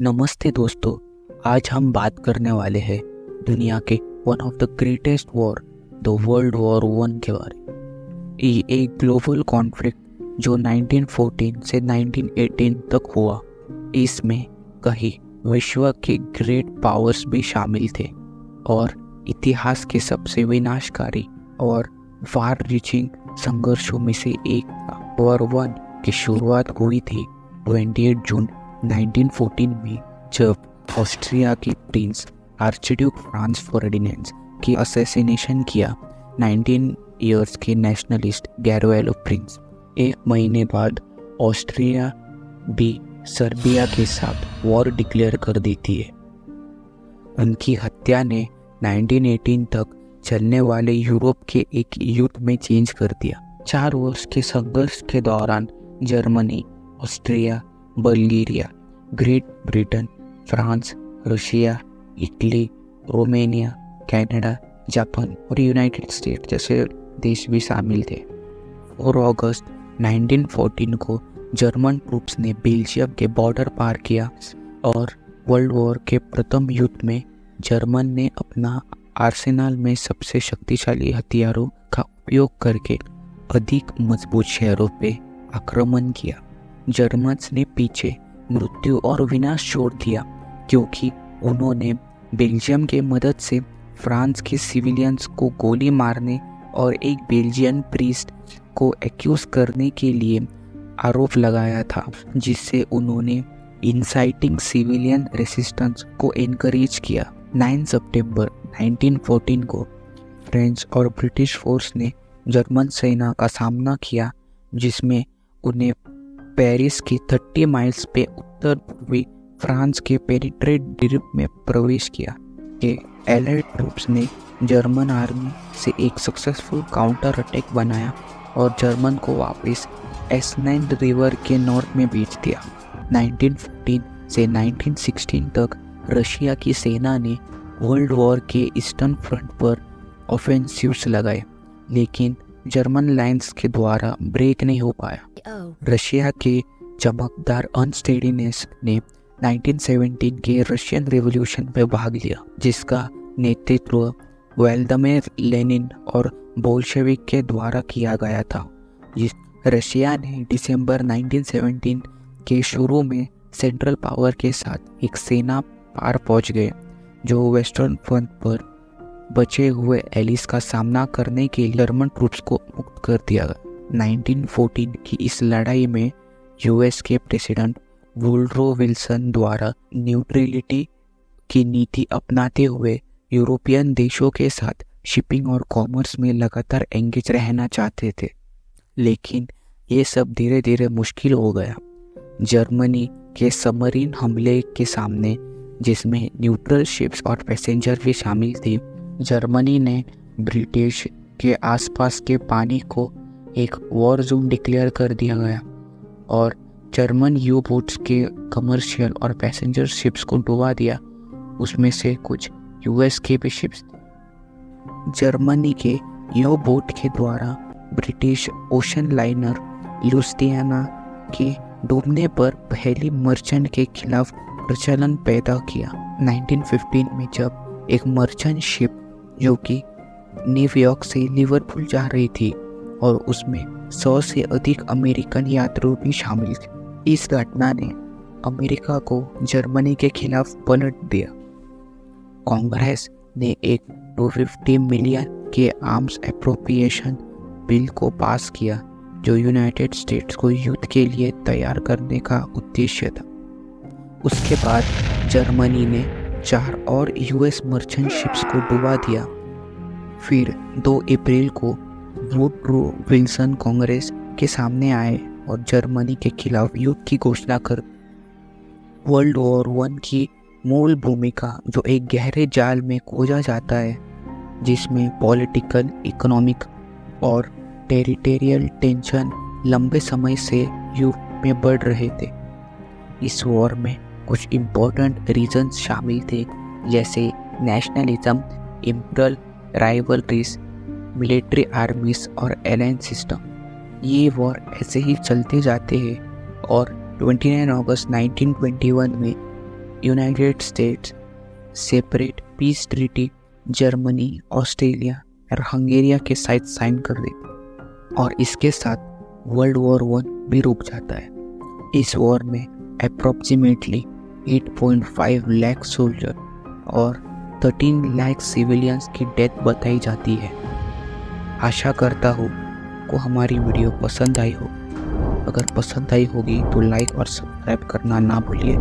नमस्ते दोस्तों, आज हम बात करने वाले हैं दुनिया के one of the greatest war, the world war one के बारे में। ये एक ग्लोबल कॉन्फ्लिक्ट जो 1914 से 1918 तक हुआ। इसमें कई विश्व के ग्रेट पावर्स भी शामिल थे और इतिहास के सबसे विनाशकारी और फार रीचिंग संघर्षों में से एक था। वॉर वन की शुरुआत हुई थी 28 जून 1914 में, जब ऑस्ट्रिया के प्रिंस आर्चड्यूक फ्रांस फर्डिनेंड की असैसिनेशन किया 19 इयर्स के नेशनलिस्ट गैरोएलो प्रिंस। एक महीने बाद ऑस्ट्रिया भी सर्बिया के साथ वॉर डिक्लेयर कर देती है। उनकी हत्या ने 1918 तक चलने वाले यूरोप के एक युद्ध में चेंज कर दिया। 4 वर्ष के संघर्ष के दौरान Germany, Austria, Bulgaria, great Britain, France, Russia, Italy, Romania, Canada, Japan और यूनाइटेड स्टेट्स जैसे देश भी शामिल थे। 4 अगस्त 1914 को जर्मन ट्रूप्स ने बेल्जियम के बॉर्डर पार किया और वर्ल्ड वॉर के प्रथम युद्ध में जर्मन ने अपना आर्सेनल में सबसे शक्तिशाली हथियारों का उपयोग करके अधिक मजबूत शहरों पे आक्रमण किया। जर्मन्स ने पीछे मृत्यु और विनाश छोड़ दिया क्योंकि उन्होंने बेल्जियम के मदद से फ्रांस के सिविलियंस को गोली मारने और एक बेल्जियन प्रीस्ट को एक्यूज करने के लिए आरोप लगाया था, जिससे उन्होंने इंसाइटिंग सिविलियन रेसिस्टेंस को एनकरेज किया। 9 सितंबर 1914 को फ्रेंच और ब्रिटिश फोर्स ने जर्मन सेना का सामना किया, जिसमें उन्हें पेरिस के 30 माइल्स पे उत्तर पूर्वी फ्रांस के पेनिट्रेट द्वीप में प्रवेश किया। एलाइड ट्रूप्स ने जर्मन आर्मी से एक सक्सेसफुल काउंटर अटैक बनाया और जर्मन को वापस एस्नाइन रिवर के नॉर्थ में भेज दिया। 1914 से 1916 तक रशिया की सेना ने वर्ल्ड वॉर के ईस्टर्न फ्रंट पर ऑफेंसिव्स लगाए, लेकिन जर्मन लाइन्स के द्वारा ब्रेक नहीं हो पाया। रशिया के चमकदार अनस्टेडीनेस ने 1917 के रशियन रिवॉल्यूशन में भाग लिया, जिसका नेतृत्व व्लादिमीर लेनिन और बोल्शेविक के द्वारा किया गया था। रशिया ने दिसंबर 1917 के शुरू में सेंट्रल पावर के साथ एक सेना पार पहुंच गए, जो वेस्टर्न फ्रंट पर बचे हुए एलिस का सामना करने के लिए जर्मन ट्रूप्स को मुक्त कर दिया गया। 1914 की इस लड़ाई में यूएस के प्रेसिडेंट वुडरो विल्सन द्वारा न्यूट्रलिटी की नीति अपनाते हुए यूरोपियन देशों के साथ शिपिंग और कॉमर्स में लगातार एंगेज रहना चाहते थे, लेकिन ये सब धीरे धीरे मुश्किल हो गया। जर्मनी के सबमरीन हमले के सामने, जिसमें न्यूट्रल शिप्स और पैसेंजर भी शामिल थे, जर्मनी ने ब्रिटिश के आसपास के पानी को एक वॉर जोन डिक्लेयर कर दिया गया और जर्मन यू बोट्स के कमर्शियल और पैसेंजर शिप्स को डुबा दिया। उसमें से कुछ यूएस के भी शिप्स। जर्मनी के यू बोट के द्वारा ब्रिटिश ओशन लाइनर लुस्टियाना के डूबने पर पहली मर्चेंट के खिलाफ प्रचलन पैदा किया। 1915 में जब एक मर्चेंट शिप जो कि न्यूयॉर्क से लिवरपूल जा रही थी और उसमें 100 से अधिक अमेरिकन यात्री भी शामिल थे, इस घटना ने अमेरिका को जर्मनी के खिलाफ पलट दिया। कांग्रेस ने एक 250 मिलियन के आर्म्स एप्रोप्रिएशन बिल को पास किया, जो यूनाइटेड स्टेट्स को युद्ध के लिए तैयार करने का उद्देश्य था। उसके बाद जर्मनी ने 4 और यूएस मर्चेंट शिप्स को डुबा दिया। फिर 2 अप्रैल को वुडरो विल्सन कांग्रेस के सामने आए और जर्मनी के खिलाफ युद्ध की घोषणा कर। वर्ल्ड वॉर वन की मूल भूमिका जो एक गहरे जाल में खोजा जाता है, जिसमें पॉलिटिकल, इकोनॉमिक और टेरिटोरियल टेंशन लंबे समय से यूरोप में बढ़ रहे थे। इस वॉर में कुछ इम्पोर्टेंट रीजन्स शामिल थे, जैसे नेशनलिज्म, इम्पीरियल राइवलरीज, मिलिट्री आर्मीज और एलायंस सिस्टम। ये वॉर ऐसे ही चलते जाते हैं और 29 अगस्त 1921 में United states separate peace treaty Germany, Australia और हंगेरिया के साथ साइन कर देती और इसके साथ वर्ल्ड वॉर 1 भी रुक जाता है। इस वॉर में अप्रॉक्सीमेटली 8.5 लाख सोल्जर और 13 लाख सिविलियंस की डेथ बताई जाती है। आशा करता हूँ को हमारी वीडियो पसंद आई हो। अगर पसंद आई होगी तो लाइक और सब्सक्राइब करना ना भूलिए।